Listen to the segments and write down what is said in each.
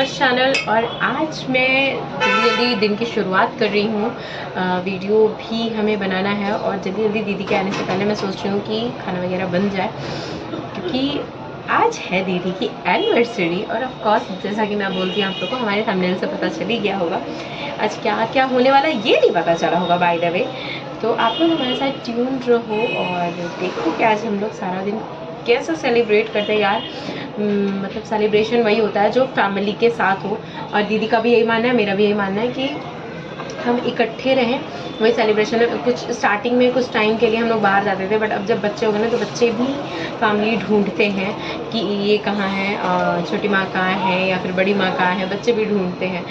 Universe channel. और आज मैं जल्दी दिन की शुरुआत कर रही हूँ। वीडियो भी हमें बनाना है और जल्दी दीदी के आने से पहले मैं सोच रही हूँ कि खाना वगैरह बन जाए, क्योंकि आज है दीदी की एनिवर्सरी। और ऑफ कोर्स जैसा कि मैं बोलती हूँ आप लोगों को, हमारे थंबनेल से पता चल ही गया होगा आज क्या क्या होने वाला है, ये नहीं पता चला होगा बाय द वे। तो आप लोग हमारे साथ ट्यून रहो और देखो कि आज हम लोग सारा दिन कैसे सेलिब्रेट करते हैं यार। मतलब सेलिब्रेशन वही होता है जो फैमिली के साथ हो, और दीदी का भी यही मानना है, मेरा भी यही मानना है कि हम इकट्ठे रहें, वही सेलिब्रेशन है। कुछ स्टार्टिंग में कुछ टाइम के लिए हम लोग बाहर जाते थे, बट अब जब बच्चे हो गए ना तो बच्चे भी फैमिली ढूंढते हैं कि ये कहाँ है, छोटी माँ कहाँ है या फिर बड़ी माँ कहाँ है, बच्चे भी ढूंढते हैं।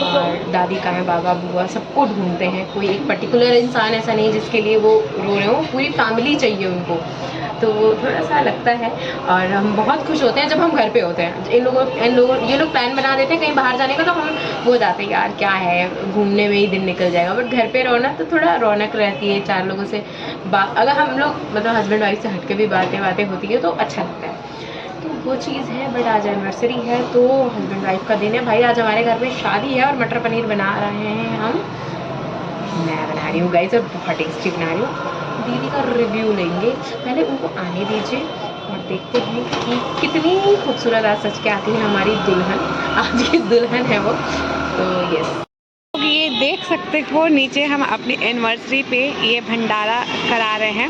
और दादी कहाँ है, बाबा बुआ सबको ढूंढते हैं। कोई एक पर्टिकुलर इंसान ऐसा नहीं जिसके लिए वो रो रहे हो, पूरी फैमिली चाहिए उनको। तो वो थोड़ा सा लगता है। और हम बहुत खुश होते हैं जब हम घर पे होते हैं। इन लोगों ये लोग प्लान बना देते हैं कहीं बाहर जाने का, तो हम वो जाते हैं यार क्या है, घूमने में ही दिन निकल जाएगा। बट घर पे रहो ना तो थोड़ा रौनक रहती है, चार लोगों से बात, अगर हम लोग मतलब हस्बैंड वाइफ से हटके भी बातें होती है तो अच्छा लगता है। तो वो चीज़ है। बट आज एनिवर्सरी है तो हस्बैंड वाइफ का दिन है भाई। आज हमारे घर में शादी है और मटर पनीर बना रहे हैं हम। मैं बना रही हूँ गाइस और बहुत टेस्टी बना रही हूँ। दीदी का रिव्यू लेंगे, पहले उनको आने दीजिए और देखते हैं कि कितनी खूबसूरत आज सच के आती है हमारी दुल्हन। आज की दुल्हन है वो। तो यस, ये देख सकते हो नीचे हम अपनी एनिवर्सरी पे ये भंडारा करा रहे हैं।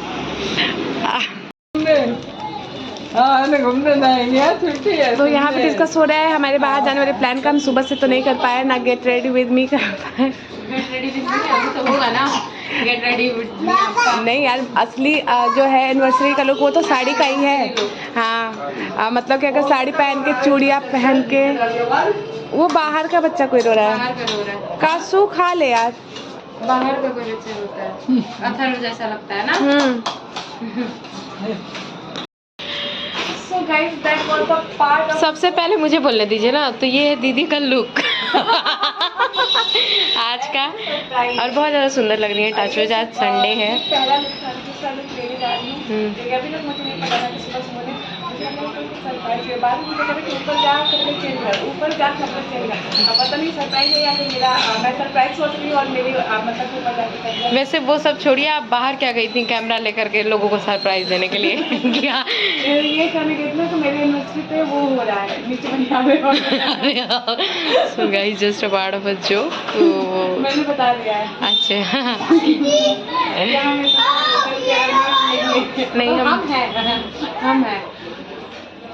तो यहाँ पे डिस्कस हो रहा है हमारे बाहर जाने वाले प्लान का। हम सुबह से तो नहीं कर पाए ना, गेट रेडी विद मी कर पाए। गेट रेडी विद मी अभी तो होगा ना, गेट रेडी विद मी नहीं यार, असली जो है एनिवर्सरी का लुक वो तो साड़ी का ही है। हाँ मतलब कि अगर साड़ी पहन के, चूड़ियाँ पहन के, वो बाहर का बच्चा कोई रो रहा है। कासू खा ले यार, बाहर का कोई बच्चा होता है, अथर्व जैसा लगता है ना। सबसे पहले मुझे बोलने दीजिए ना, तो ये है दीदी का लुक आज का, और बहुत ज़्यादा सुंदर लग रही है। टचवुड आज संडे है। पहला लुक था, दूसरा लुक लेने जा रही हूँ। अभी तक मुझे नहीं पता था कि सुबह सुबह सरप्राइज है। बाद में मुझे लगा कि ऊपर जा कपड़े चेंज कर, ऊपर जा कपड़े चेंज कर। अब पता नहीं सरप्राइज है या फिर मेरा मैं सरप्राइज सोच रही हूँ और मेरी मतलब ऊपर जाके। वैसे वो सब छोड़िए, आप बाहर क्या गई थी कैमरा लेकर के लोगों को सरप्राइज देने के लिए? क्या ये करने गई थी तो मेरी यूनिवर्सिटी पे वो हो रहा है नीचे so guys just a part of a joke, तो मैंने बता दिया है। अच्छा नहीं, हम हैं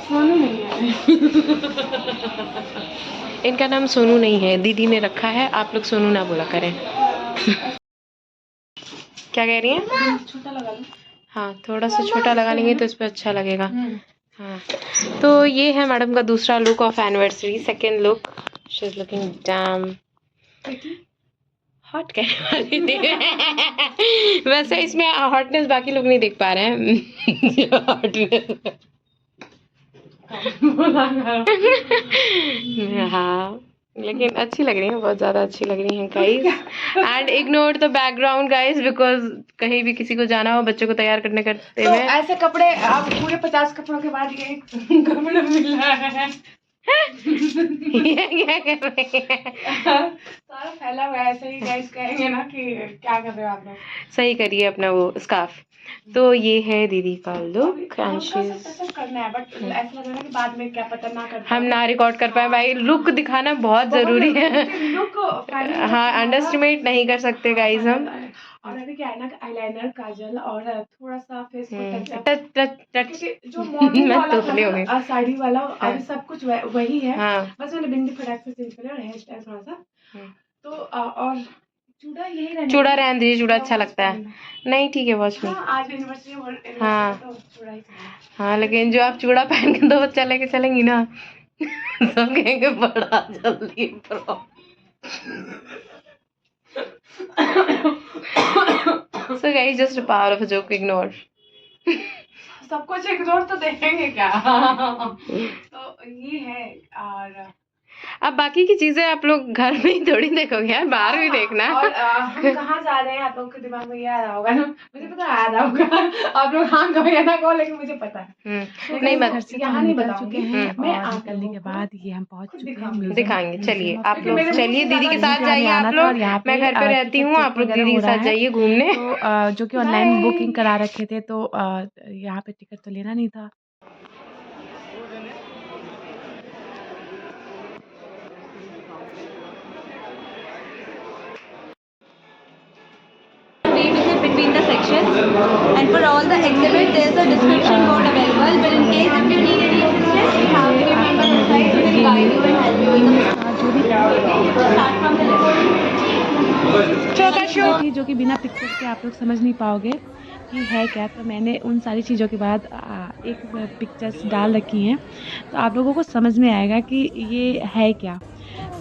सोनू नहीं है। इनका नाम सोनू नहीं है, दीदी ने रखा है। आप लोग सोनू ना बोला करें। क्या कह रही हैं? छोटा लगा लो। हाँ, थोड़ा सा छोटा लगा लेंगे तो इस पर अच्छा लगेगा। हाँ, तो ये है मैडम का दूसरा look of anniversary, second look. She is looking damn hot कहने वाली थी। वैसे इसमें हॉटनेस बाकी लोग नहीं देख पा रहे हैं। हाँ, लेकिन अच्छी लग रही है, बहुत ज़्यादा अच्छी लग रही हैं guys. And ignore the background guys, because कहीं भी किसी को जाना हो बच्चों को तैयार करने करते हुए, तो ऐसे कपड़े आप पूरे 50 कपड़ों के बाद ये कपड़ा मिल रहा है। ये क्या कर रहे हैं? सारा फैला हुआ है ऐसे ही गाइस, कहेंगे ना कि क्या कर रहे हो आप लोग। सही करिए अपना वो स्कार्फ। तो ये है दीदी का लुक। करना है बट ऐसा लग रहा है कि बाद में क्या पता ना कर, हम ना रिकॉर्ड कर पाए भाई। लुक दिखाना बहुत जरूरी है। लुक हाँ, अंडरस्टिमेट नहीं कर सकते गाइस हम। और अभी क्या है ना, आईलाइनर, काजल और थोड़ा सा फेस टच जो मॉडल वाला था साड़ी वाला, अभी सब कुछ वही है। बस मैंने बिंदी फटाक से चेंज कर, हेयर स्टाइल थोड़ा सा। तो और चूड़ा रहने दीजिए, चूड़ा अच्छा लगता है। नहीं ठीक है, वॉच नहीं। आज एनिवर्सरी। हाँ हाँ, लेकिन जो आप चूड़ा पहन के दो बच्चा लेके चलेंगी ना, सब कहेंगे बड़ा जल्दी So guys, just a part of a joke, ignore. सब कुछ इग्नोर तो देखेंगे क्या? तो ये है। और अब बाकी की चीजें आप लोग घर में ही थोड़ी देखोगे यार, बाहर भी देखना है। और हम कहाँ जा रहे हैं आप लोग के दिमाग में ये आ रहा होगा ना, मुझे पता आ रहा होगा। आप लोग हाँ कहो या ना कहो, लेकिन मुझे पता है। तो नहीं घर से यहाँ नहीं बताऊंगी हैं, मैं। और निकलने के बाद ये हम पहुंच चुके हैं, दिखाएंगे। चलिए आप क्योंकि लोग, मेरे चलिए मुंह से दीदी के ज़्यादा साथ जाइए आप लोग, मैं घर पे रहती हूँ, आप लोग दीदी के साथ जाइए घूमने। तो जो कि ऑनलाइन बुकिंग करा रखे थे, तो यहाँ पे टिकट तो लेना नहीं था। Between the sections, and for all the exhibit there's a description board available, but in case if you need any assistance you have to remember the site who will guide you and help you in the start from the left. जो कि बिना picture के आप लोग समझ नहीं पाओगे कि है क्या, तो मैंने उन सारी चीज़ों के बाद एक पिक्चर्स डाल रखी हैं, तो आप लोगों को समझ में आएगा कि ये है क्या।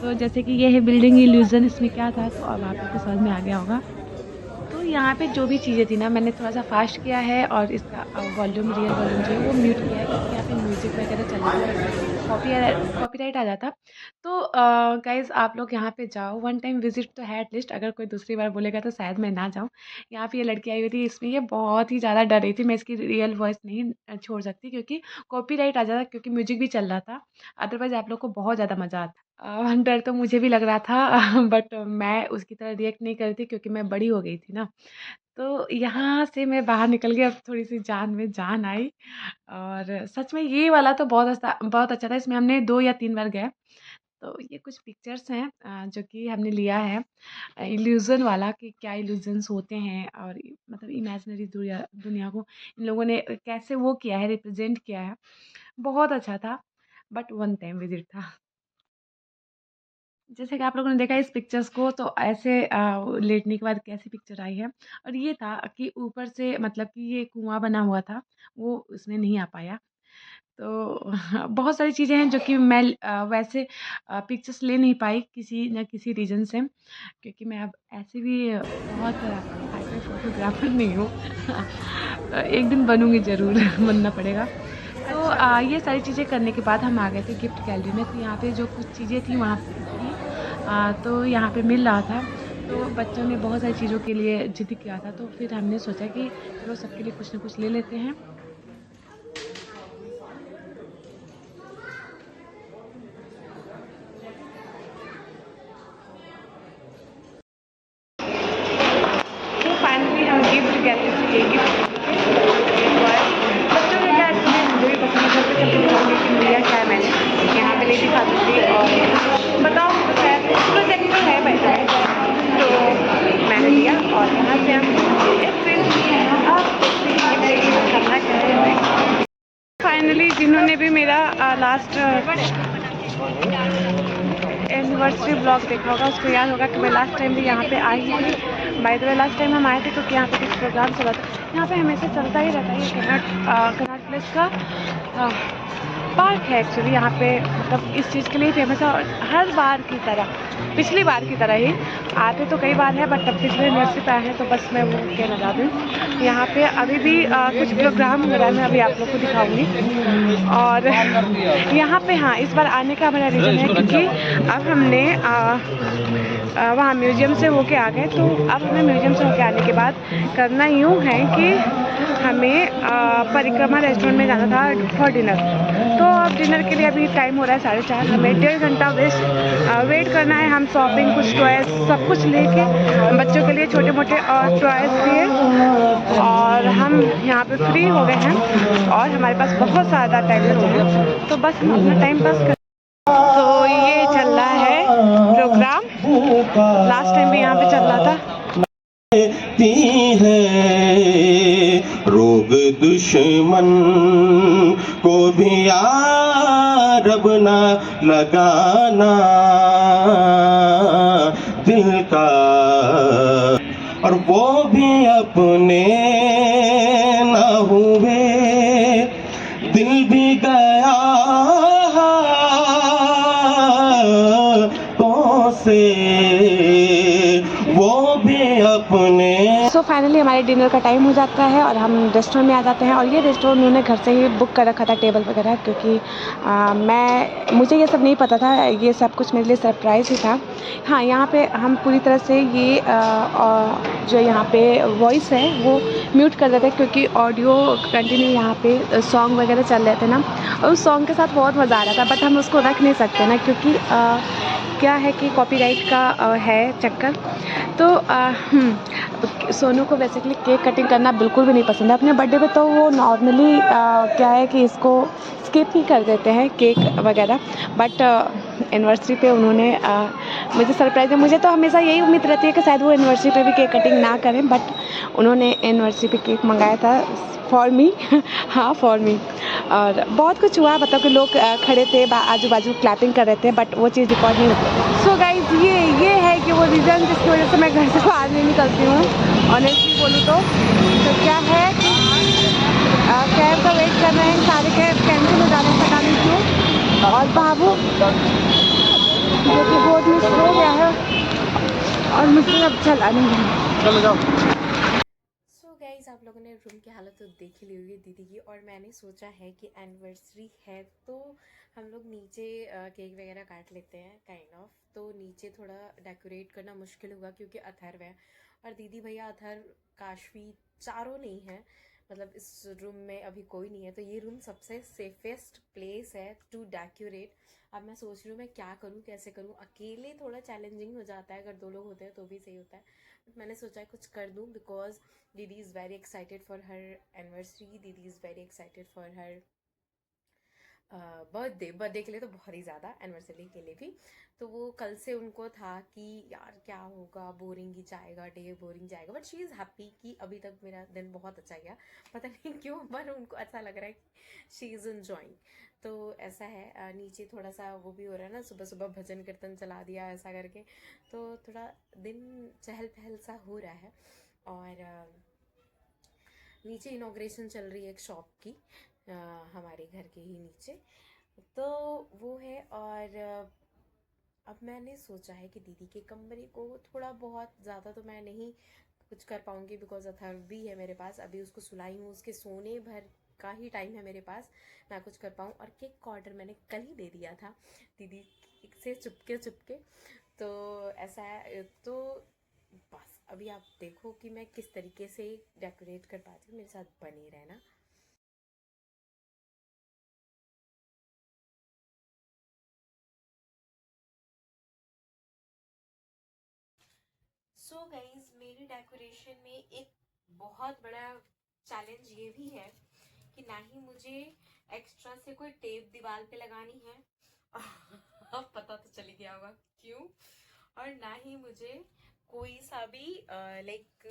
तो जैसे कि ये है बिल्डिंग इल्यूजन, इसमें क्या था, तो अब आप लोग को समझ में आ गया होगा। तो यहाँ पे जो भी चीज़ें थी ना, मैंने थोड़ा सा फास्ट किया है और इसका वॉल्यूम, रियल वॉल्यूम जो है वो म्यूट किया है, क्योंकि यहाँ पे म्यूजिक वगैरह चल रहा है, कॉपीराइट आ जाता। तो गाइज़ आप लोग यहाँ पे जाओ, वन टाइम विजिट तो है एटलीस्ट। अगर कोई दूसरी बार बोलेगा तो शायद मैं ना जाऊँ। यहाँ पे ये लड़की आई हुई थी, इसमें ये बहुत ही ज़्यादा डर रही थी। मैं इसकी रियल वॉइस नहीं छोड़ सकती, क्योंकि कॉपीराइट आ जाता, क्योंकि म्यूजिक भी चल रहा था। अदरवाइज़ आप लोग को बहुत ज़्यादा मज़ा आता। डर तो मुझे भी लग रहा था बट मैं उसकी तरह रिएक्ट नहीं कर रही थी, क्योंकि मैं बड़ी हो गई थी ना। तो यहाँ से मैं बाहर निकल गई, अब थोड़ी-सी जान में जान आई। और सच में ये वाला तो बहुत अच्छा था। इसमें हमने 2 या 3 बार गए। तो ये कुछ पिक्चर्स हैं जो कि हमने लिया है इल्यूज़न वाला, कि क्या इल्यूज़न्स होते हैं, और मतलब इमेजिनरी दुनिया को इन लोगों ने कैसे वो किया है, रिप्रेज़ेंट किया है। बहुत अच्छा था, बट वन टाइम विज़िट था। जैसे कि आप लोगों ने देखा इस पिक्चर्स को, तो ऐसे लेटने के बाद कैसी पिक्चर आई है। और ये था कि ऊपर से मतलब कि ये कुआँ बना हुआ था, वो उसमें नहीं आ पाया। तो बहुत सारी चीज़ें हैं जो कि मैं वैसे पिक्चर्स ले नहीं पाई किसी न किसी रीज़न से, क्योंकि मैं अब ऐसे भी बहुत हाई-फाई फ़ोटोग्राफ़र नहीं हूँ। एक दिन बनूँगी ज़रूर बनना पड़ेगा। तो ये सारी चीज़ें करने के बाद हम आ गए थे गिफ्ट गैलरी में। तो यहाँ पे जो कुछ चीज़ें थी वहाँ पे थी, तो यहाँ पे मिल रहा था। तो बच्चों ने बहुत सारी चीज़ों के लिए ज़िद किया था, तो फिर हमने सोचा कि चलो सबके लिए कुछ न कुछ ले लेते हैं। तो फाइनली हम गिफ्ट गैलरी से ये गिफ्ट बच्चों ने क्या मुझे भी पसंद करते थे, कि लिया क्या है मैंने यहाँ पे लेती खाती थी। और बताओ शायद प्रोजेक्टर है बैठा है, तो मैंने लिया। और यहाँ से हम करना चाहते हैं। फाइनली जिन्होंने भी मेरा लास्ट एनिवर्सरी ब्लॉग देखा होगा, उसको याद होगा कि मैं लास्ट टाइम भी यहाँ पे आई थी। By the way last time हम आए थे क्योंकि यहाँ पे कुछ प्रोग्राम चला था। यहाँ पे हमेशा चलता ही रहता है, ये कनॉट प्लेस का पार्क है एक्चुअली। यहाँ पे मतलब इस चीज़ के लिए फेमस है, और हर बार की तरह, पिछली बार की तरह ही आते तो कई बार है, बट अब पिछले एनिवर्सरी पे आए हैं, तो बस मैं वो कहना चाहती हूँ। यहाँ पे अभी भी कुछ प्रोग्राम हो रहा है, मैं अभी आप लोग को दिखाऊंगी। और यहाँ पे हाँ, इस बार आने का मेरा रीज़न है क्योंकि अब हमने वहाँ म्यूज़ियम से होके आ गए। तो अब हमें म्यूज़ियम से होके आने के बाद करना यूँ है कि हमें परिक्रमा रेस्टोरेंट में जाना था फॉर डिनर। तो अब डिनर के लिए अभी टाइम हो रहा है 4:30, हमें 1.5 घंटा वेट करना है। हम शॉपिंग, कुछ टॉयज़, सब कुछ लेके बच्चों के लिए छोटे मोटे टॉयज़ लिए, और हम यहाँ पे फ्री हो गए हैं और हमारे पास बहुत ज़्यादा टाइम बचा है, तो बस हम अपना टाइम पास कर। तो ये चल रहा है प्रोग्राम, लास्ट टाइम भी यहाँ पे चल रहा था। रोग दुश्मन को भी यारब ना लगाना दिल का, और वो भी अपने ना हुए, दिल भी गया तो से वो भी अपने। सो फाइनली हमारे डिनर का टाइम हो जाता है और हम रेस्टोरेंट में आ जाते हैं। और ये रेस्टोरेंट उन्होंने घर से ही बुक कर रखा था टेबल वगैरह, क्योंकि मुझे ये सब नहीं पता था, ये सब कुछ मेरे लिए सरप्राइज़ ही था। हाँ, यहाँ पे हम पूरी तरह से ये जो यहाँ पे वॉइस है वो म्यूट कर देते हैं, क्योंकि ऑडियो कंटिन्यू यहाँ पे सॉन्ग वगैरह चल रहे थे ना, और उस सॉन्ग के साथ बहुत मज़ा आ रहा था। बट हम उसको रख नहीं सकते ना, क्योंकि क्या है कि कॉपीराइट का है चक्कर। तो सोनू को बेसिकली केक कटिंग करना बिल्कुल भी नहीं पसंद है। अपने बर्थडे पे तो वो नॉर्मली क्या है कि इसको स्किप ही कर देते हैं केक वगैरह, बट एनिवर्सरी पे उन्होंने मुझे सरप्राइज़ है। मुझे तो हमेशा यही उम्मीद रहती है कि शायद वो एनिवर्सरी पे भी केक कटिंग ना करें, बट उन्होंने एनिवर्सरी पे केक मंगाया था फॉर मी। हाँ, फॉर मी। और बहुत कुछ हुआ, मतलब कि लोग खड़े थे, आजू बाजू क्लैपिंग कर रहे थे, बट वो चीज़ रिकॉर्ड नहीं होती। सो गाइज, ये है कि वो रीज़न जिसकी वजह से मैं घर से बाहर नहीं निकलती हूँ, ऑनेस्टली बोलूँ तो क्या है कि कैब का वेट कर रहे हैं, सारे कैब कैंसिल हो जा रहे हैं, पता नहीं क्यों। और बाबू जो कि गोद में सो गया है और मुझसे अब चला नहीं है। चलो जाओ। सो गाइज, आप लोगों ने रूम की हालत तो देख ही ली होगी दीदी की, और मैंने सोचा है कि एनिवर्सरी है तो हम लोग नीचे केक वगैरह काट लेते हैं काइंड ऑफ। तो नीचे थोड़ा डेकोरेट करना मुश्किल होगा क्योंकि अथर्व है और दीदी भैया अथर्व काशवी चारों नहीं है, मतलब इस रूम में अभी कोई नहीं है। तो ये रूम सबसे सेफेस्ट प्लेस है टू डेकोरेट। अब मैं सोच रही हूँ मैं क्या करूँ, कैसे करूँ। अकेले थोड़ा चैलेंजिंग हो जाता है, अगर 2 लोग होते हैं तो भी सही होता है, बट मैंने सोचा है कुछ कर दूँ बिकॉज दीदी is very excited for her anniversary. दीदी is very excited for her birthday के लिए तो बहुत ही ज़्यादा, एनिवर्सरी के लिए भी। तो वो कल से उनको था कि यार क्या होगा, बोरिंग ही जाएगा डे, बोरिंग जाएगा, बट शी इज़ हैप्पी कि अभी तक मेरा दिन बहुत अच्छा गया। पता नहीं क्यों, पर उनको अच्छा लग रहा है कि शी इज़ एन्जॉइंग। तो ऐसा है। नीचे थोड़ा सा वो भी हो रहा है ना, सुबह सुबह भजन कीर्तन चला दिया ऐसा करके, तो थोड़ा दिन चहल पहल सा हो रहा है। और नीचे इनॉग्रेशन चल रही है एक शॉप की, हमारे घर के ही नीचे, तो वो है। और अब मैंने सोचा है कि दीदी के कमरे को थोड़ा बहुत ज़्यादा तो मैं नहीं कुछ कर पाऊँगी बिकॉज अथर्व भी है मेरे पास, अभी उसको सुलाई हूँ, उसके सोने भर का ही टाइम है मेरे पास, मैं कुछ कर पाऊँ। और केक का ऑर्डर मैंने कल ही दे दिया था दीदी से चुपके, तो ऐसा है। तो बस अभी आप देखो कि मैं किस तरीके से डेकोरेट कर पाती हूँ, मेरे साथ बने रहना। सो गाइज, मेरी डेकोरेशन में एक बहुत बड़ा चैलेंज ये भी है कि ना ही मुझे एक्स्ट्रा से कोई टेप दीवार पे लगानी है अब पता तो चली गया होगा क्यों। और ना ही मुझे कोई सा भी लाइक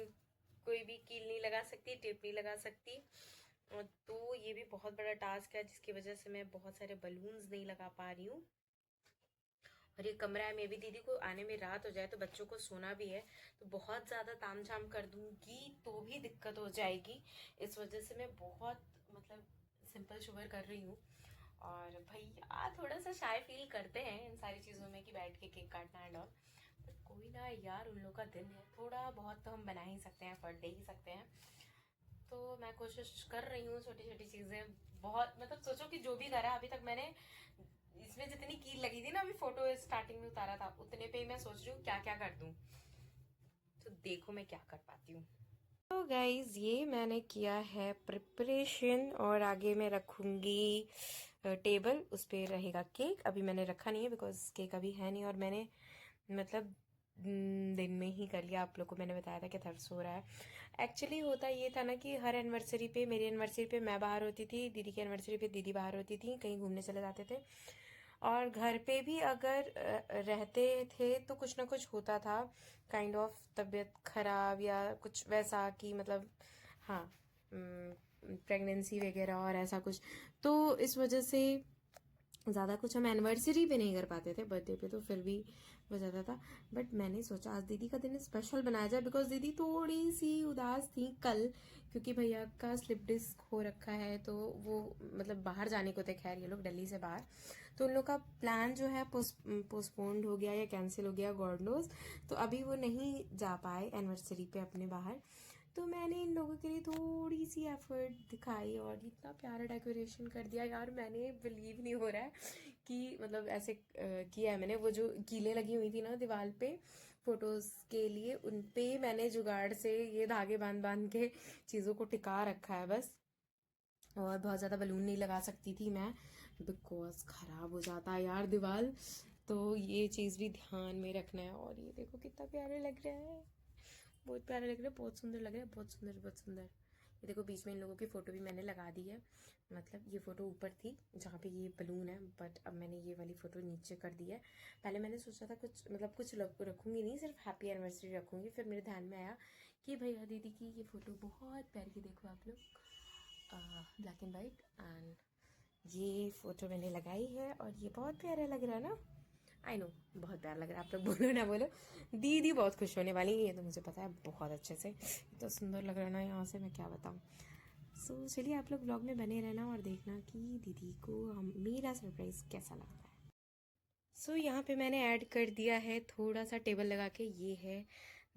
कोई भी कील नहीं लगा सकती, टेप नहीं लगा सकती। तो ये भी बहुत बड़ा टास्क है जिसकी वजह से मैं बहुत सारे बलून्स नहीं लगा पा रही हूँ। और ये कमरा है, मे भी दीदी को आने में रात हो जाए तो बच्चों को सोना भी है, तो बहुत ज़्यादा तामझाम कर दूंगी तो भी दिक्कत हो जाएगी। इस वजह से मैं बहुत मतलब सिंपल शुगर कर रही हूँ। और भैया थोड़ा सा शाय फील करते हैं इन सारी चीज़ों में कि बैठ के केक काटना एंड ऑल, बट कोई ना यार, उन लोग का दिन है, थोड़ा बहुत तो हम बना ही सकते हैं, एफर्ट दे ही सकते हैं। तो मैं कोशिश कर रही हूँ, छोटी छोटी चीज़ें बहुत, मतलब सोचो कि जो भी करा अभी तक मैंने, इसमें जितनी कील लगी थी ना, अभी फोटो स्टार्टिंग में उतारा था उतने पे ही मैं सोच रही हूँ क्या क्या कर दूँ। तो देखो मैं क्या कर पाती हूँ। तो गाइज, ये मैंने किया है प्रिपरेशन, और आगे मैं रखूँगी टेबल, उस पर रहेगा केक। अभी मैंने रखा नहीं है बिकॉज केक अभी है नहीं, और मैंने मतलब दिन में ही कर लिया। आप लोग को मैंने बताया था कि थर्स हो रहा है। एक्चुअली होता ये था ना कि हर एनिवर्सरी पे, मेरी एनिवर्सरी पे मैं बाहर होती थी, दीदी की एनिवर्सरी पे दीदी बाहर होती थी, कहीं घूमने चले जाते थे। और घर पे भी अगर रहते थे तो कुछ ना कुछ होता था, काइंड ऑफ तबीयत खराब या कुछ वैसा कि मतलब हाँ, प्रेगनेंसी वगैरह और ऐसा कुछ। तो इस वजह से ज़्यादा कुछ हम एनिवर्सरी पे नहीं कर पाते थे, बर्थडे पे तो फिर भी हो जाता था। बट मैंने सोचा आज दीदी का दिन स्पेशल बनाया जाए बिकॉज दीदी थोड़ी सी उदास थी कल, क्योंकि भैया का स्लिप डिस्क हो रखा है, तो वो मतलब बाहर जाने को थे, खैर ये लोग दिल्ली से बाहर, तो उन लोग का प्लान जो है पोस्टपोन्ड हो गया या कैंसिल हो गया, गॉड नोज। तो अभी वो नहीं जा पाए एनिवर्सरी पे अपने बाहर, तो मैंने इन लोगों के लिए थोड़ी सी एफर्ट दिखाई और इतना प्यारा डेकोरेशन कर दिया यार, मैंने बिलीव नहीं हो रहा है कि मतलब ऐसे किया है मैंने। वो जो कीलें लगी हुई थी ना दीवार पे फ़ोटोज़ के लिए, उन पे मैंने जुगाड़ से ये धागे बांध बांध के चीज़ों को टिका रखा है बस। और बहुत ज़्यादा बलून नहीं लगा सकती थी मैं बिकॉज ख़राब हो जाता है यार दीवार, तो ये चीज़ भी ध्यान में रखना है। और ये देखो कितना प्यारे लग रहा है, बहुत प्यारे लग रहा है, बहुत सुंदर लग रहा है, बहुत सुंदर बहुत सुंदर। ये देखो बीच में इन लोगों की फ़ोटो भी मैंने लगा दी है, मतलब ये फ़ोटो ऊपर थी जहाँ पे ये बलून है, बट अब मैंने ये वाली फ़ोटो नीचे कर दी है। पहले मैंने सोचा था कुछ मतलब कुछ रखूँगी नहीं, सिर्फ हैप्पी एनिवर्सरी रखूँगी, फिर मेरे ध्यान में आया कि भैया दीदी की ये फ़ोटो बहुत प्यारी, देखो आप लोग, ब्लैक एंड वाइट, एंड ये फ़ोटो मैंने लगाई है और ये बहुत प्यारा लग रहा है ना। आई नो बहुत प्यारा लग रहा है, आप लोग बोलो ना बोलो, दीदी बहुत खुश होने वाली है, ये तो मुझे पता है बहुत अच्छे से। तो सुंदर लग रहा है ना यहाँ से, मैं क्या बताऊँ। सो चलिए आप लोग ब्लॉग में बने रहना और देखना कि दीदी को मेरा सरप्राइज़ कैसा लगता है। सो यहाँ पे मैंने ऐड कर दिया है थोड़ा सा टेबल लगा के, ये है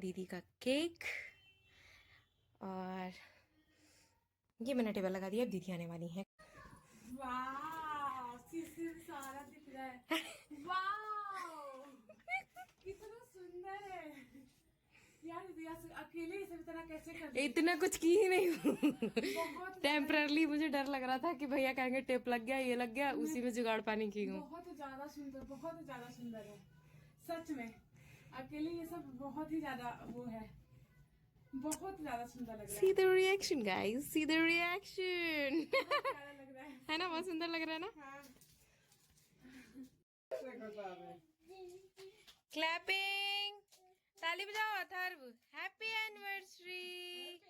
दीदी का केक और ये मैंने टेबल लगा दिया, अब दीदी आने वाली है। वाह, सारा दिख रहा है। वाह, कितना सुंदर है यार। दीदी अकेले इसे इतना कैसे कर दी? इतना कुछ की ही नहीं हूँ। टेम्पररली मुझे डर लग रहा था कि भैया कहेंगे टेप लग गया, ये लग गया, उसी में जुगाड़ पाने की हूँ। बहुत ज्यादा सुंदर, बहुत ज्यादा सुंदर है सच में। अकेले ये सब बहुत ही ज्यादा वो है, बहुत ज्यादा सुंदर लग रहा है। See the reaction guys, see the reaction। प्यारा लग रहा है ना, बहुत सुंदर लग रहा है ना। हाँ। क्लैपिंग, ताली बजाओ अथर्व, हैप्पी एनिवर्सरी।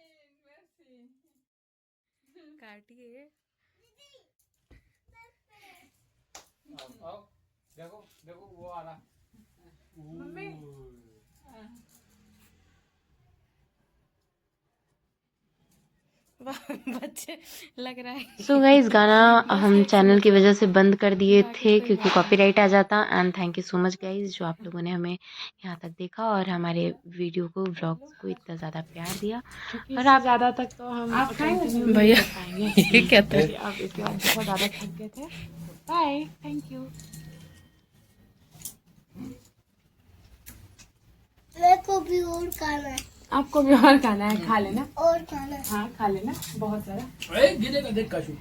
काटिए। देखो देखो वो आ रहा। मम्मी बच्चे लग रहा है। सो गाइस गाना हम चैनल की वजह से बंद कर दिए थे क्योंकि कॉपीराइट आ जाता। And thank you so much guys जो आप लोगों ने हमें यहाँ तक देखा और हमारे वीडियो को व्लॉग को इतना ज़्यादा प्यार दिया। और आप ज्यादा तक तो हम भैया ये कहते हैं अब इसके बाद बहुत ज्यादा थक गए थे। Bye, thank you. मेरे को भी और खाना है, आपको भी और खाना है, खा लेना। और खाना है। हाँ खा लेना बहुत सारा। गिरेगा देख काशू।